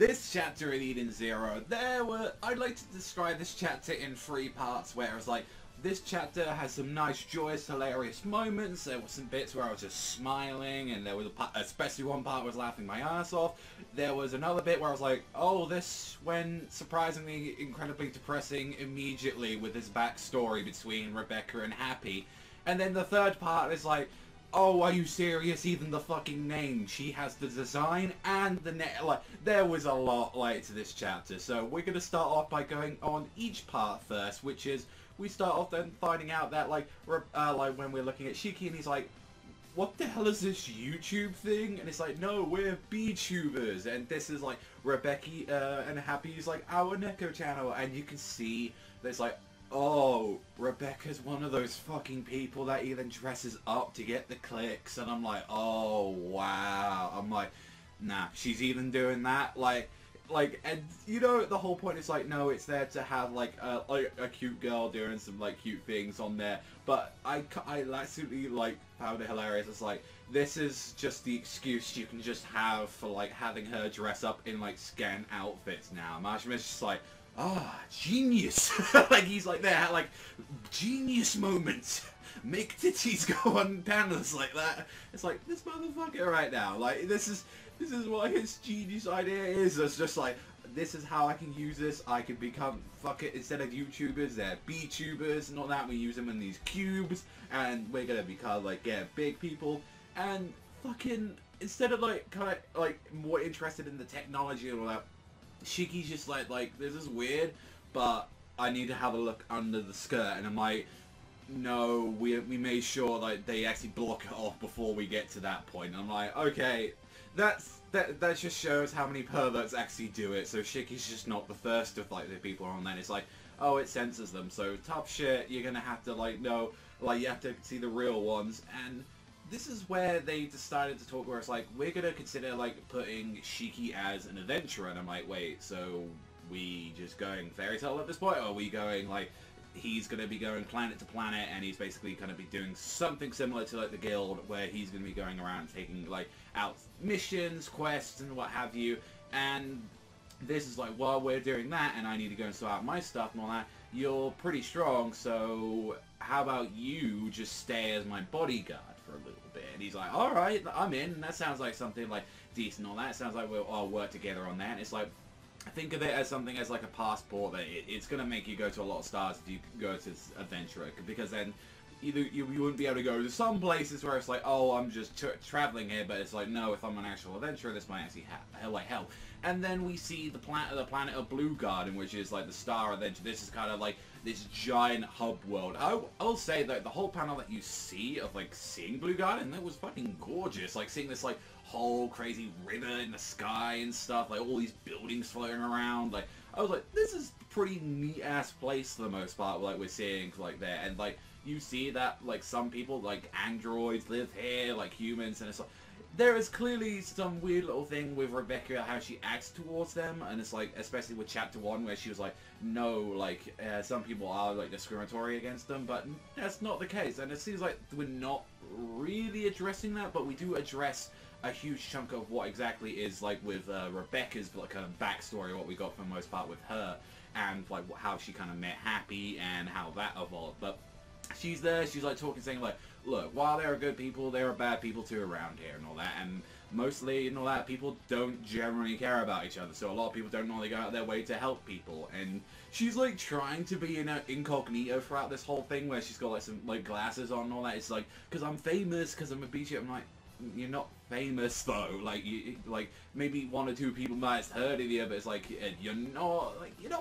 this chapter in Eden Zero, I'd like to describe this chapter in 3 parts, where it's like, this chapter has some nice, joyous, hilarious moments. There were some bits where I was just smiling, and there was especially one part where I was laughing my ass off. There was another bit where I was like, oh, this went surprisingly incredibly depressing immediately with this backstory between Rebecca and Happy. And then the third part is like, oh, are you serious? Even the fucking name. She has the design and the net. Like, there was a lot, like, to this chapter. So we're going to start off by going on each part first, which is, we start off then finding out that, like when we're looking at Shiki, and he's like, what the hell is this YouTube thing? And it's like, no, we're B-tubers. And this is, like, Rebecca and Happy's, like, our Neko channel. And you can see there's, like, oh, Rebecca's one of those fucking people that even dresses up to get the clicks. And I'm like, oh, wow. I'm like, nah, she's even doing that? And you know, the whole point is like, no, it's there to have like a cute girl doing some like cute things on there. But I absolutely like found it hilarious. It's like, this is just the excuse you can just have for like having her dress up in like scant outfits now. Mashima's just like, ah, genius. Like, he's like there, like, genius moments. Make titties go on panels like that. It's like, this motherfucker right now, like, this is what his genius idea is. It's just like, this is how I can use this. I can become, fuck it, instead of YouTubers, they're B-tubers, not that, we use them in these cubes, and we're gonna become, like, yeah, big people, and fucking, instead of, like, kind of, like, more interested in the technology and all that, Shiki's just like, this is weird, but I need to have a look under the skirt, and I'm like, no, we made sure, like, they actually block it off before we get to that point, and I'm like, okay, that just shows how many perverts actually do it. So Shiki's just not the first of like the people on that. It's like, oh, it censors them. So tough shit. You're gonna have to like know, like you have to see the real ones. And this is where they decided to talk. Where it's like, we're gonna consider like putting Shiki as an adventurer. And I'm like, wait, so we just going fairy tale at this point, or are we going like, he's going to be going planet to planet, and he's basically going to be doing something similar to like the guild, where he's going to be going around taking like out missions, quests, and what have you. And this is like, while we're doing that, and I need to go and sort out my stuff and all that, you're pretty strong, so how about you just stay as my bodyguard for a little bit? And he's like, alright, I'm in. That sounds like something like decent and all that. It sounds like we'll all work together on that. And it's like, think of it as something as like a passport that it's going to make you go to a lot of stars if you go to this adventurer, because then either you wouldn't be able to go to some places where it's like, oh, I'm just traveling here, but it's like, no, if I'm an actual adventurer, this might actually help. And then we see the planet of Blue Garden, which is like the star adventure. This is kind of like this giant hub world. I'll say that the whole panel that you see of like seeing Blue Garden, that was fucking gorgeous. Like seeing this like whole crazy river in the sky and stuff, like all these buildings floating around. Like, I was like, this is a pretty neat ass place for the most part, like we're seeing like there. And like, you see that like some people, like androids live here, like humans, and it's like, there is clearly some weird little thing with Rebecca, how she acts towards them, and it's like, especially with chapter 1, where she was like, no, like, some people are like discriminatory against them, but that's not the case. And it seems like we're not really addressing that, but we do address a huge chunk of what exactly is like with Rebecca's like kind of backstory, what we got for the most part with her, and like how she kind of met Happy and how that evolved. But she's there, she's like talking, saying like, look, while there are good people, there are bad people too around here and all that, and mostly and all that, people don't generally care about each other, so a lot of people don't normally go out their way to help people. And she's like trying to be incognito throughout this whole thing, where she's got like some like glasses on and all that. It's like, because I'm famous, because I'm a beach. I'm like, you're not famous though. Like, you, like maybe 1 or 2 people might have heard of you, but it's like, you're not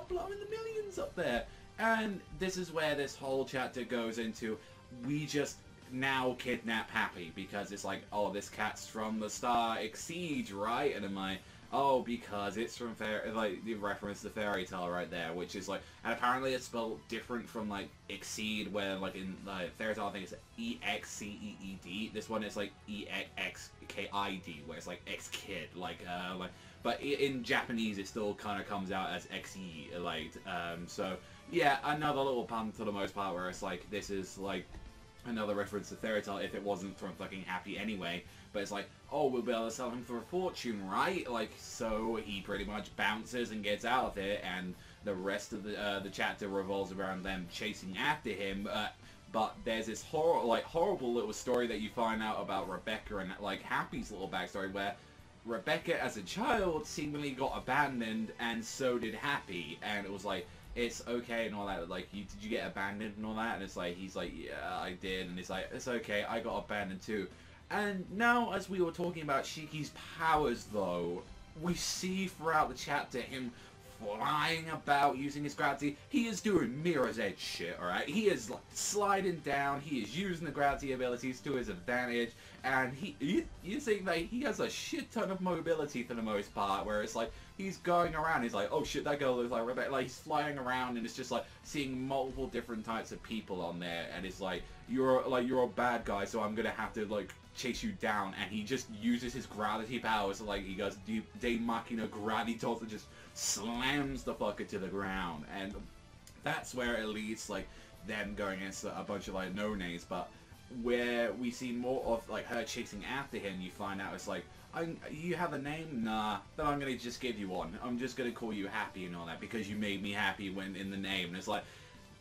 blowing the millions up there. And this is where this whole chapter goes into, we just now kidnap Happy, because it's like, oh, this cat's from the star Exceed, right? And I'm like, oh, because it's from like the reference to Fairy Tale right there, which is like, and apparently it's spelled different from like Exceed, where like in Fairy Tale I think it's E-X-C-E-E-D. This one is like E-X-K-I-D, where it's like X-Kid, but in Japanese it still kind of comes out as X-E, like, so yeah, another little pun for the most part, where it's like, this is like, another reference to Fairy Tail if it wasn't from fucking Happy anyway. But it's like, oh, we'll be able to sell him for a fortune, right? Like, so he pretty much bounces and gets out of it, and the rest of the chapter revolves around them chasing after him. But there's this horrible little story that you find out about Rebecca and like Happy's little backstory, where Rebecca as a child seemingly got abandoned, and so did Happy, and it was like, it's okay and all that, like, did you get abandoned and all that? And it's like, he's like, yeah, I did, and it's like, it's okay, I got abandoned too. And now, as we were talking about Shiki's powers, though, we see throughout the chapter him flying about using his gravity. He is doing Mirror's Edge shit, alright? He is like sliding down, he is using the gravity abilities to his advantage, and you think that he has a shit ton of mobility for the most part, where it's like, he's going around, he's like, oh shit, that girl looks like Rebecca, like, he's flying around, and it's just like, seeing multiple different types of people on there, and it's like, you're a bad guy, so I'm gonna have to, like, chase you down, and he just uses his gravity powers, so, like, he goes De Machina Gravitas and just slams the fucker to the ground, and that's where it leads, like, them going against a bunch of, like, no-names, but where we see more of, like, her chasing after him, you find out it's like, you have a name? Nah, then I'm gonna just give you one. I'm just gonna call you Happy and all that, because you made me happy when in the name, and it's like,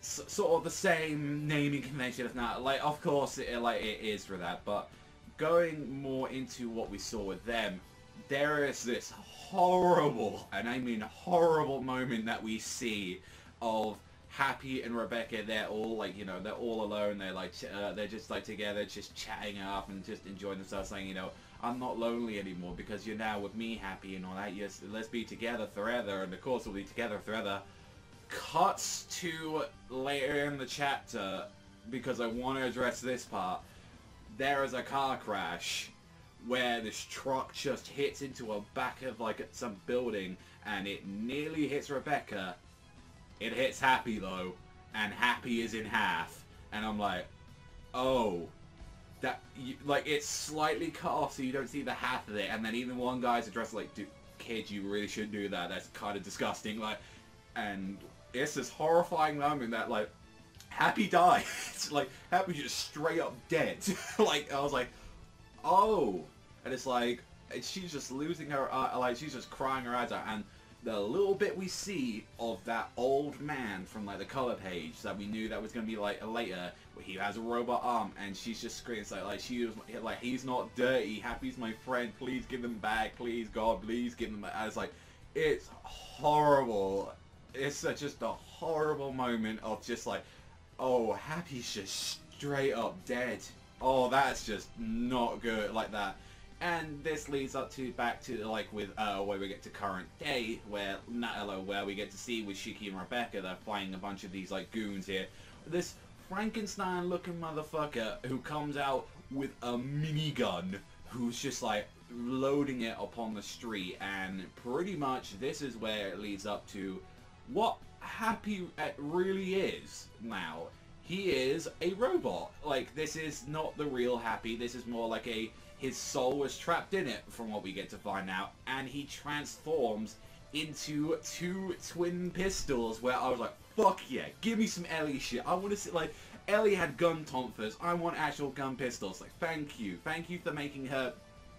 sort of the same naming convention, if not, like, of course, it is for that, but going more into what we saw with them, there is this horrible, and I mean horrible moment that we see of Happy and Rebecca. They're all like, you know, they're all alone, they're like, they're just like together, just chatting up and just enjoying themselves, saying, you know, I'm not lonely anymore because you're now with me, Happy, and all that. Yes, let's be together forever, and of course we'll be together forever. Cuts to later in the chapter, because I want to address this part. There is a car crash where this truck just hits into a back of like some building, and it nearly hits Rebecca. It hits Happy though, and Happy is in half, and I'm like, oh, that, like, it's slightly cut off so you don't see the half of it, and then even one guy's addressed like, dude, kid, you really shouldn't do that, that's kind of disgusting, like, and it's this horrifying moment that, like, Happy dies. Like, Happy just straight up dead. Like, I was like, oh, and it's like, she's just losing her, like, she's just crying her eyes out, and the little bit we see of that old man from, like, the color page that we knew that was going to be, like, later, where he has a robot arm, and she's just screaming, like, she was, like, he's not dirty, Happy's my friend, please give him back, please, God, please give him back. I was like, it's horrible. It's just a horrible moment of just, like, oh, Happy's just straight up dead. Oh, that's just not good, like that. And this leads up to back to, like, with where we get to current day, where we get to see with Shiki and Rebecca, they're fighting a bunch of these, like, goons here. This Frankenstein-looking motherfucker who comes out with a minigun, who's just, like, loading it upon the street, and pretty much this is where it leads up to what Happy really is now. He is a robot. Like, this is not the real Happy, this is more like his soul was trapped in it, from what we get to find out, and he transforms into two twin pistols, where I was like, fuck yeah, give me some Ellie shit. I want to see, like, Ellie had gun tonfas, I want actual gun pistols. Like, thank you for making her.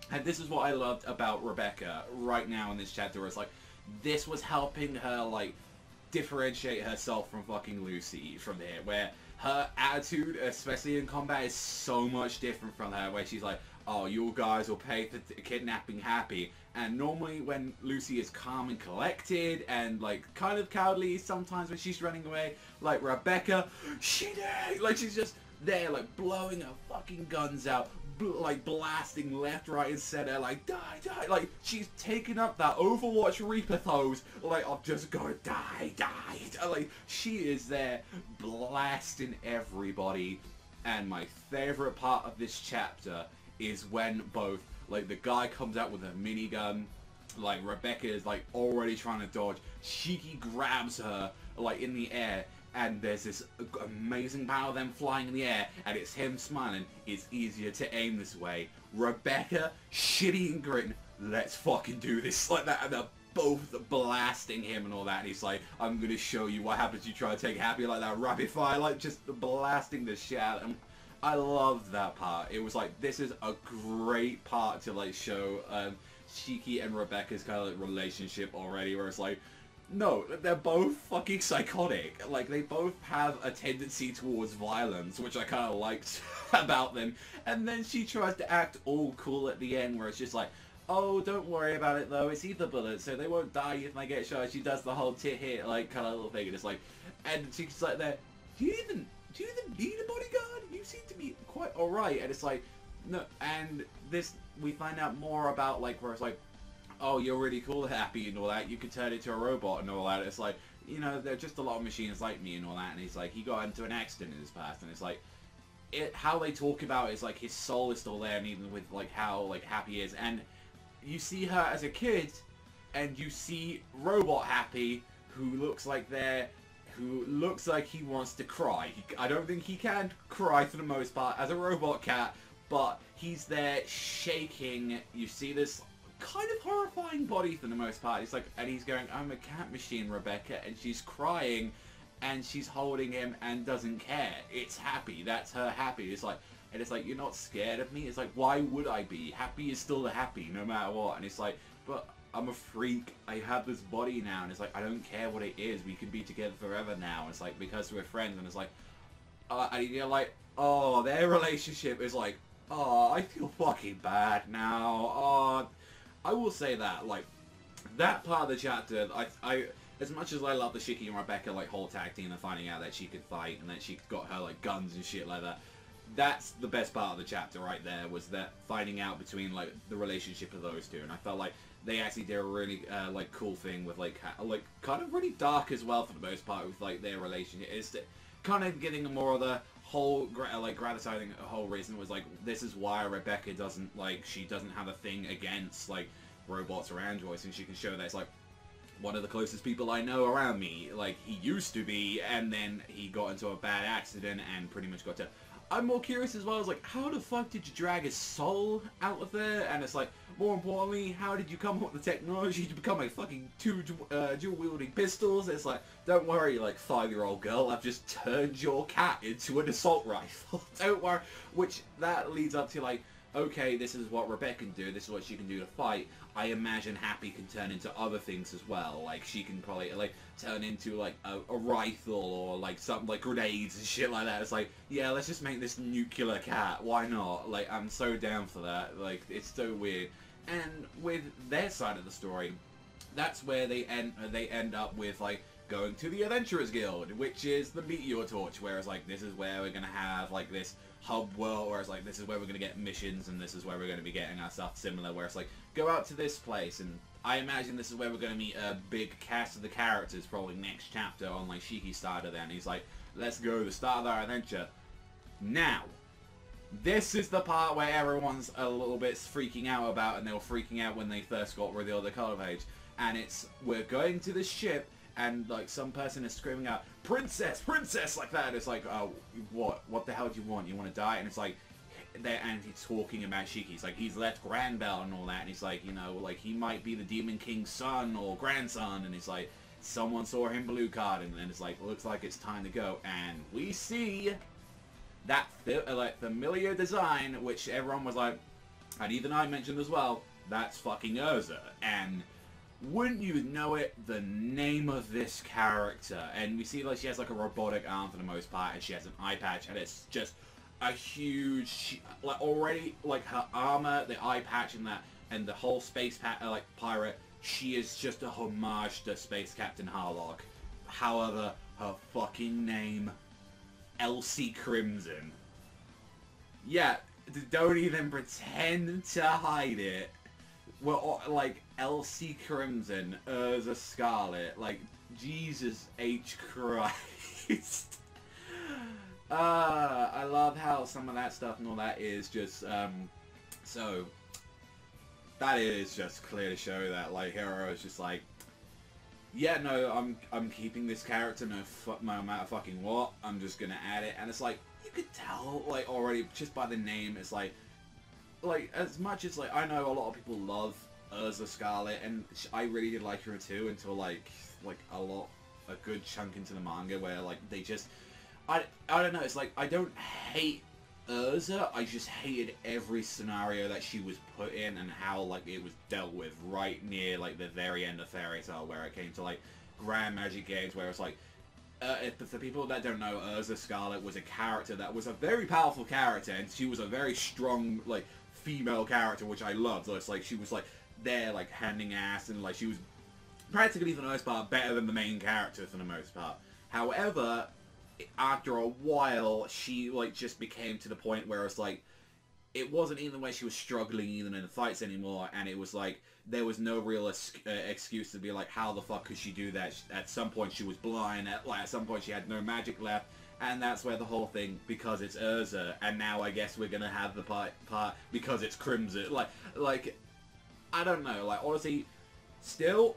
And this is what I loved about Rebecca right now in this chapter, where it's like, this was helping her, like, differentiate herself from fucking Lucy from here, where her attitude, especially in combat, is so much different from her, where she's like, oh, you guys will pay for kidnapping Happy. And normally when Lucy is calm and collected and, like, kind of cowardly sometimes when she's running away, like Rebecca, like, she's just there, like, blowing her fucking guns out, like, blasting left, right, and center, like, die, like, she's taking up that Overwatch Reaper pose, like, I'm just going, die, like, she is there, blasting everybody. And my favorite part of this chapter is when both, like, the guy comes out with a minigun, like, Rebecca is, like, already trying to dodge, Shiki grabs her, like, in the air, and there's this amazing battle of them flying in the air, and it's him smiling, it's easier to aim this way. Rebecca, shitty and gritting, let's fucking do this, like that, and they're both blasting him and all that, and he's like, I'm gonna show you what happens if you try to take Happy, like that rapid fire, like, just blasting the shit out of him. I loved that part. It was like, this is a great part to like show Shiki and Rebecca's kind of like relationship already, where it's like, no, they're both fucking psychotic. Like, they both have a tendency towards violence, which I kind of liked about them. And then she tries to act all cool at the end, where it's just like, oh, don't worry about it though, it's ether bullets, so they won't die if they get shot. She does the whole tit hit, like, kind of little thing, and it's like, and she's like there, do you even need a bodyguard? You seem to be quite alright. And it's like, no, and this, we find out more about, like, where it's like, oh, you're really cool, happy, and all that. You could turn into a robot and all that. It's like, you know, there are just a lot of machines like me and all that. And he's like, he got into an accident in his past, and it's like, how they talk about it is like his soul is still there, and even with like how like happy he is. And you see her as a kid, and you see Robot Happy, who looks like he wants to cry. I don't think he can cry for the most part as a robot cat, but he's there shaking. You see this kind of horrifying body for the most part. He's like, and he's going, I'm a cat machine, Rebecca, and she's crying, and she's holding him and doesn't care. It's Happy. That's her Happy. It's like, and it's like, you're not scared of me? It's like, why would I be? Happy is still the Happy, no matter what. And it's like, but I'm a freak. I have this body now. And it's like, I don't care what it is. We can be together forever now. And it's like, because we're friends. And it's like, and you're like, oh, their relationship is like, oh, I feel fucking bad now. Oh, I will say that, like, that part of the chapter, I as much as I love the Shiki and Rebecca, like, whole tag team and finding out that she could fight and that she got her, like, guns and shit like that, that's the best part of the chapter right there, was that finding out between, like, the relationship of those two. And I felt like they actually did a really, like, cool thing with, like, kind of really dark as well for the most part with, like, their relationship. It's kind of getting more of the whole, like, gratifying whole reason was, like, this is why Rebecca doesn't, like, she doesn't have a thing against, like, robots or androids, and she can show that it's, like, one of the closest people I know around me. Like, he used to be, and then he got into a bad accident and pretty much got to... I'm more curious as well as, like, how the fuck did you drag his soul out of there? And it's like, more importantly, how did you come up with the technology to become a fucking dual-wielding pistols? It's like, don't worry, like, 5-year-old girl, I've just turned your cat into an assault rifle. Don't worry. Which, that leads up to, like, okay, this is what Rebecca can do, this is what she can do to fight. I imagine Happy can turn into other things as well. Like, she can probably, like, turn into, like, a rifle or, like, something like grenades and shit like that. It's like, yeah, let's just make this nuclear cat. Why not? Like, I'm so down for that. Like, it's so weird. And with their side of the story, that's where they end up with, like, going to the Adventurers Guild, which is the Meteor Torch, whereas, like, this is where we're gonna have, like, this hub world, whereas, like, this is where we're gonna get missions, and this is where we're gonna be getting our stuff similar, where it's like, go out to this place, and I imagine this is where we're gonna meet a big cast of the characters, probably next chapter on, like, Shiki starter then. He's like, let's go to the start of our adventure. Now, this is the part where everyone's a little bit freaking out about, and they were freaking out when they first got rid of the color page, and it's, we're going to the ship, and, like, some person is screaming out, Princess! Princess! Like that. And it's like, oh, what the hell do you want? You want to die? And it's like, and he's talking about Shiki. He's like, he's left Granbell and all that. And he's like, you know, like, he might be the Demon King's son or grandson. And he's like, someone saw him blue card. And then it's like, looks like it's time to go. And we see that, like, familiar design, which everyone was like, and even I mentioned as well, that's fucking Urza. And wouldn't you know it, the name of this character. And we see, like, she has, like, a robotic arm for the most part, and she has an eye patch, and it's just a huge, like, already, like, her armor, the eye patch, and that, and the whole space like, pirate, she is just a homage to Space Captain Harlock. However, her fucking name, Elsie Crimson. Yeah, don't even pretend to hide it. Well, like, Elsie Crimson, Urza Scarlet, like, Jesus H. Christ. I love how some of that stuff and all that is just, so, that is just clear to show that, like, Hero is just like, yeah, no, I'm keeping this character no matter fucking what, I'm just gonna add it, and it's like, you could tell, like, already, just by the name, it's like, as much as, like, I know a lot of people love Urza Scarlet, and I really did like her too, until, like a good chunk into the manga, where, like, they just, I don't know, it's like, I don't hate Urza, I just hated every scenario that she was put in and how, like, it was dealt with right near, like, the very end of Fairy Tail, where it came to, like, Grand Magic Games, where it's like, for people that don't know, Urza Scarlet was a character that was a very powerful character, and she was a very strong, like, female character, which I loved. So it's like, she was, like, there, like, handing ass, and, like, she was practically, for the most part, better than the main character for the most part. However, after a while, she, like, just became to the point where it's like, it wasn't even the way she was struggling even in the fights anymore, and it was like, there was no real excuse to be like, how the fuck could she do that? At some point she was blind, at some point she had no magic left, and that's where the whole thing, because it's Urza, and now I guess we're gonna have the part because it's Crimson, like, I don't know, like, honestly, still,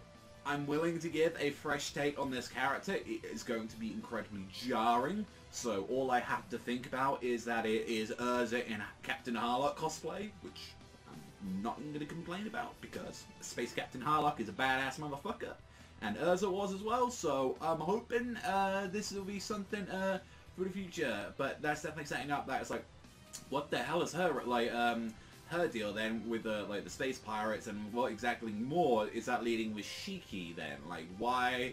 I'm willing to give a fresh take on this character. It is going to be incredibly jarring, so all I have to think about is that it is Urza in Captain Harlock cosplay, which I'm not going to complain about, because Space Captain Harlock is a badass motherfucker, and Urza was as well, so I'm hoping this will be something for the future, but that's definitely setting up that it's like, what the hell is her, like, her deal then with like the space pirates, and what exactly more is that leading with Shiki then? Like, why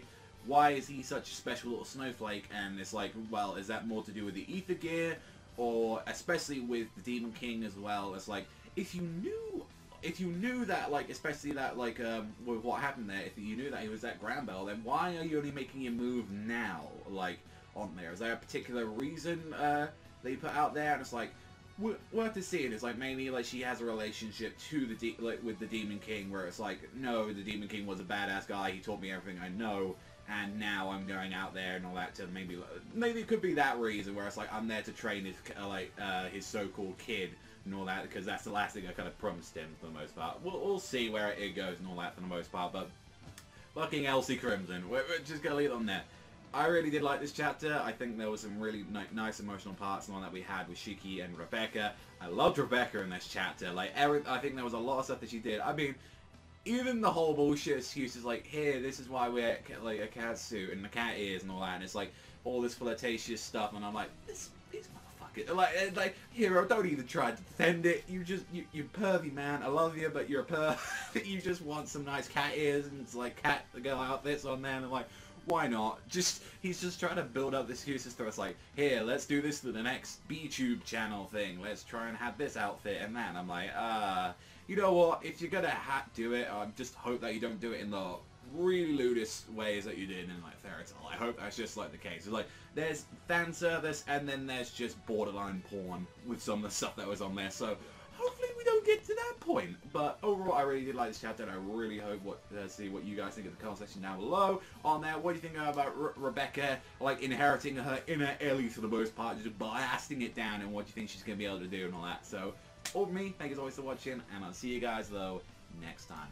is he such a special little snowflake? And it's like, well, is that more to do with the ether gear, or especially with the Demon King as well? It's like, if you knew that, like, especially that, like, with what happened there, if you knew that he was that Granbell, then why are you only making him move now, like, on there? Is there a particular reason that you put out there? And it's like, we'll have to see it. It's like, maybe, like, she has a relationship to the with the Demon King, where it's like, no, the Demon King was a badass guy, he taught me everything I know, and now I'm going out there and all that to maybe it could be that reason, where it's like, I'm there to train his, his so-called kid and all that, because that's the last thing I kind of promised him for the most part. We'll see where it goes and all that for the most part, but fucking Elsie Crimson, we're just gonna leave it on there. I really did like this chapter. I think there was some really nice emotional parts, the one that we had with Shiki and Rebecca. I loved Rebecca in this chapter. Like, I think there was a lot of stuff that she did. I mean, even the whole bullshit excuses, like, here, this is why we're, like, a cat suit and the cat ears and all that, and it's like, all this flirtatious stuff, and I'm like, these motherfuckers, like, Hero, don't even try to defend it. You pervy man, I love you, but you're a perv. You just want some nice cat ears, and it's like cat girl outfits on there, and I'm like, why not? He's just trying to build up this excuses to us, like, here, let's do this for the next B-Tube channel thing. Let's try and have this outfit and that. And I'm like, you know what? If you're gonna do it, I just hope that you don't do it in the really lewdest ways that you did in, like, Fairy Tail. I hope that's just, like, the case. It's like, there's fan service, and then there's just borderline porn with some of the stuff that was on there. So, hopefully we don't get to that point. But overall, I really did like this chapter, and I really hope see what you guys think in the comment section down below on that. What do you think about Rebecca, like, inheriting her inner Ellie for the most part, just blasting it down, and what do you think she's going to be able to do and all that. So, over me, thank you as always for watching, and I'll see you guys, though, next time.